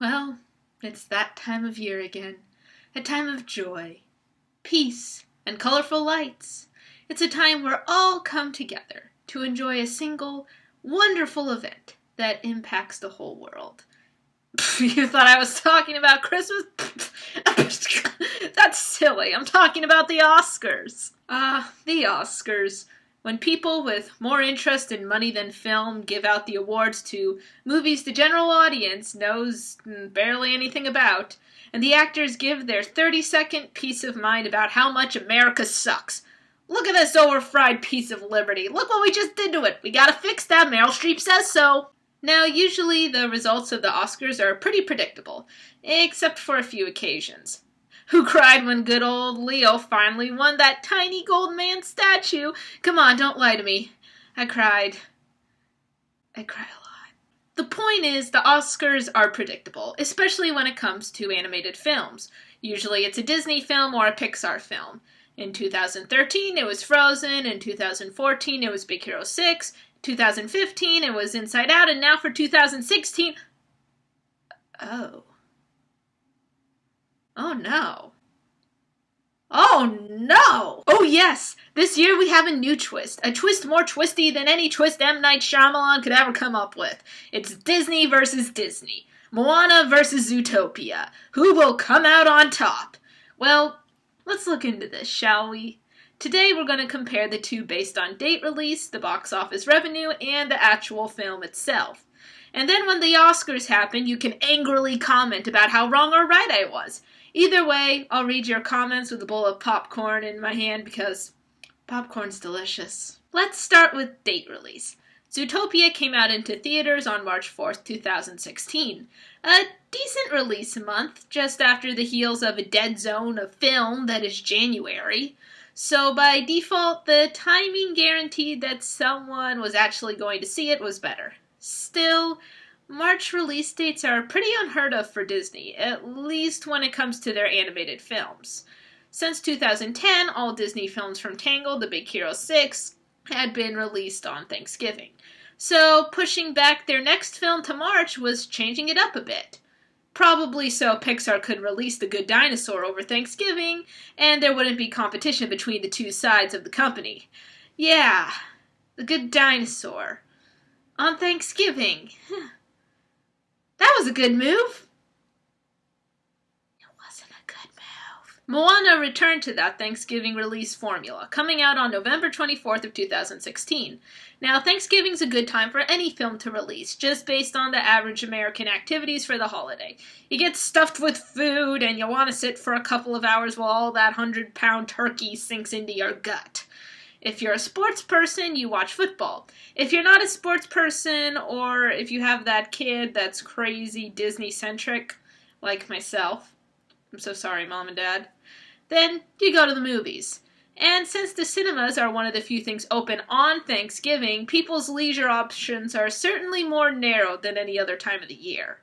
Well, it's that time of year again. A time of joy, peace, and colorful lights. It's a time where all come together to enjoy a single, wonderful event that impacts the whole world. You thought I was talking about Christmas? That's silly. I'm talking about the Oscars. The Oscars. When people with more interest in money than film give out the awards to movies the general audience knows barely anything about, and the actors give their 30-second piece of mind about how much America sucks. Look at this overfried piece of liberty. Look what we just did to it. We gotta fix that. Meryl Streep says so. Now, usually the results of the Oscars are pretty predictable, except for a few occasions. Who cried when good old Leo finally won that tiny gold man statue? Come on, don't lie to me. I cried a lot. The point is, the Oscars are predictable, especially when it comes to animated films. Usually it's a Disney film or a Pixar film. In 2013, it was Frozen. In 2014, it was Big Hero 6. 2015, it was Inside Out. And now for 2016... Oh no. Oh no! Oh yes! This year we have a new twist. A twist more twisty than any twist M. Night Shyamalan could ever come up with. It's Disney versus Disney. Moana versus Zootopia. Who will come out on top? Well, let's look into this, shall we? Today we're going to compare the two based on date release, the box office revenue, and the actual film itself. And then when the Oscars happen, you can angrily comment about how wrong or right I was. Either way, I'll read your comments with a bowl of popcorn in my hand because popcorn's delicious. Let's start with date release. Zootopia came out into theaters on March 4th, 2016. A decent release month, just after the heels of a dead zone of film that is January. So by default, the timing guaranteed that someone was actually going to see it was better. Still, March release dates are pretty unheard of for Disney, at least when it comes to their animated films. Since 2010, all Disney films from Tangled to Big Hero 6 had been released on Thanksgiving. So pushing back their next film to March was changing it up a bit. Probably so Pixar could release The Good Dinosaur over Thanksgiving, and there wouldn't be competition between the two sides of the company. Yeah, The Good Dinosaur. On Thanksgiving. That was a good move. It wasn't a good move. Moana returned to that Thanksgiving release formula, coming out on November 24th of 2016. Now, Thanksgiving's a good time for any film to release, just based on the average American activities for the holiday. You get stuffed with food, and you want to sit for a couple of hours while all that 100-pound turkey sinks into your gut. If you're a sports person, you watch football. If you're not a sports person, or if you have that kid that's crazy Disney-centric, like myself, I'm so sorry, Mom and Dad, then you go to the movies. And since the cinemas are one of the few things open on Thanksgiving, people's leisure options are certainly more narrow than any other time of the year.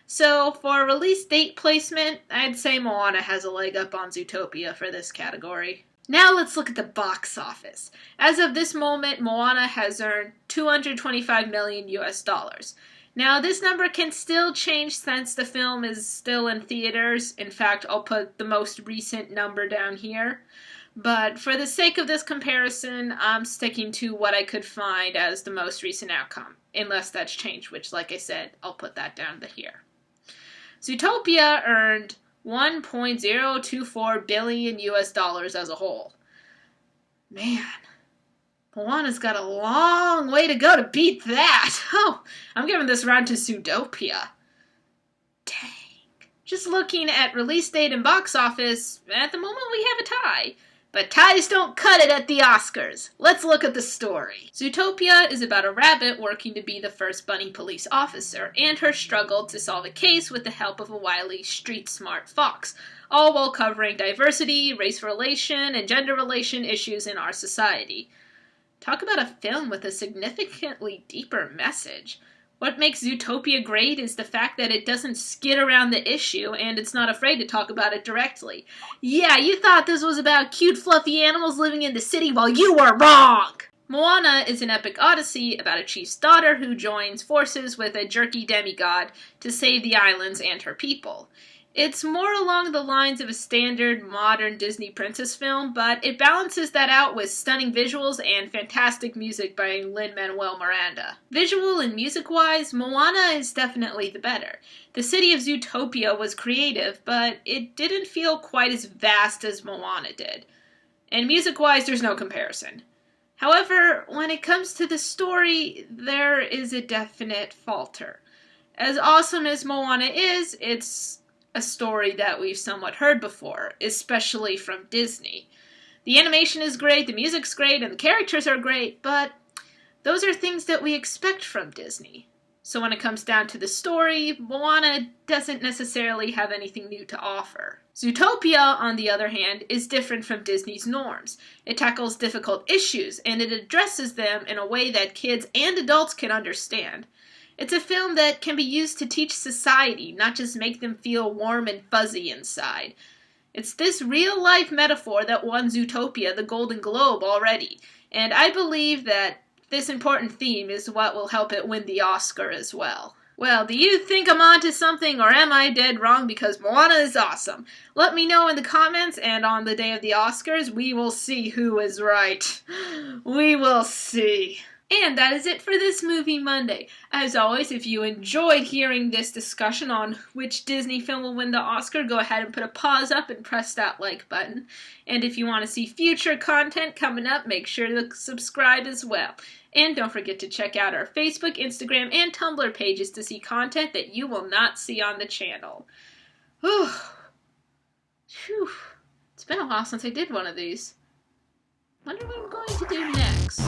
So, for release date placement, I'd say Moana has a leg up on Zootopia for this category. Now let's look at the box office. As of this moment, Moana has earned $225 million US. Now, this number can still change since the film is still in theaters. In fact, I'll put the most recent number down here. But for the sake of this comparison, I'm sticking to what I could find as the most recent outcome, unless that's changed, which, like I said, I'll put that down here. Zootopia earned $1.024 billion US as a whole. Man, Moana's got a long way to go to beat that. Oh, I'm giving this round to Zootopia. Dang. Just looking at release date and box office, at the moment we have a tie. But ties don't cut it at the Oscars. Let's look at the story. Zootopia is about a rabbit working to be the first bunny police officer and her struggle to solve a case with the help of a wily, street-smart fox, all while covering diversity, race relation, and gender relation issues in our society. Talk about a film with a significantly deeper message. What makes Zootopia great is the fact that it doesn't skid around the issue and it's not afraid to talk about it directly. Yeah, you thought this was about cute, fluffy animals living in the city? Well, you were wrong! Moana is an epic odyssey about a chief's daughter who joins forces with a jerky demigod to save the islands and her people. It's more along the lines of a standard modern Disney princess film, but it balances that out with stunning visuals and fantastic music by Lin-Manuel Miranda. Visual and music-wise, Moana is definitely the better. The city of Zootopia was creative, but it didn't feel quite as vast as Moana did. And music-wise, there's no comparison. However, when it comes to the story, there is a definite falter. As awesome as Moana is, it's a story that we've somewhat heard before, especially from Disney. The animation is great, the music's great, and the characters are great, but those are things that we expect from Disney. So when it comes down to the story, Moana doesn't necessarily have anything new to offer. Zootopia, on the other hand, is different from Disney's norms. It tackles difficult issues, and it addresses them in a way that kids and adults can understand. It's a film that can be used to teach society, not just make them feel warm and fuzzy inside. It's this real-life metaphor that won Zootopia the Golden Globe already, and I believe that this important theme is what will help it win the Oscar as well. Well, do you think I'm onto something, or am I dead wrong because Moana is awesome? Let me know in the comments, and on the day of the Oscars, we will see who is right. We will see. And that is it for this Movie Monday. As always, if you enjoyed hearing this discussion on which Disney film will win the Oscar, go ahead and put a pause up and press that like button. And if you want to see future content coming up, make sure to subscribe as well. And don't forget to check out our Facebook, Instagram, and Tumblr pages to see content that you will not see on the channel. Whew. It's been a while since I did one of these. Wonder what I'm going to do next.